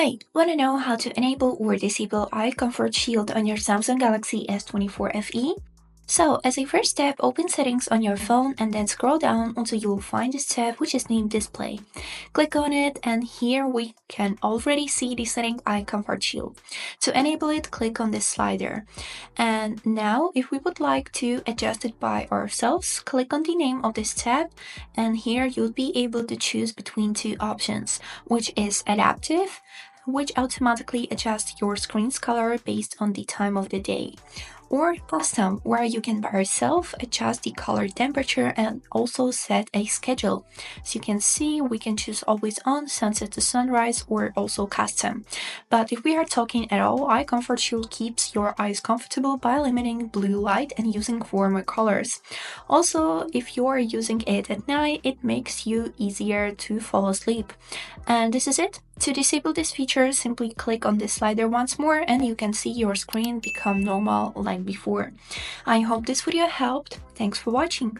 Hi, want to know how to enable or disable eye comfort shield on your Samsung Galaxy S24 FE? So, as a first step, open settings on your phone and then scroll down until you will find this tab which is named display. Click on it and here we can already see the setting eye comfort shield. To enable it, click on this slider. And now if we would like to adjust it by ourselves, click on the name of this tab and here you'll be able to choose between two options, which is adaptive, which automatically adjusts your screen's color based on the time of the day, or custom, where you can by yourself adjust the color temperature and also set a schedule. As you can see, we can choose always on, sunset to sunrise, or also custom. But if we are talking at all, eye comfort shield keeps your eyes comfortable by limiting blue light and using warmer colors. Also, if you are using it at night, it makes you easier to fall asleep. And this is it. To disable this feature, simply click on this slider once more and you can see your screen become normal like before. I hope this video helped. Thanks for watching.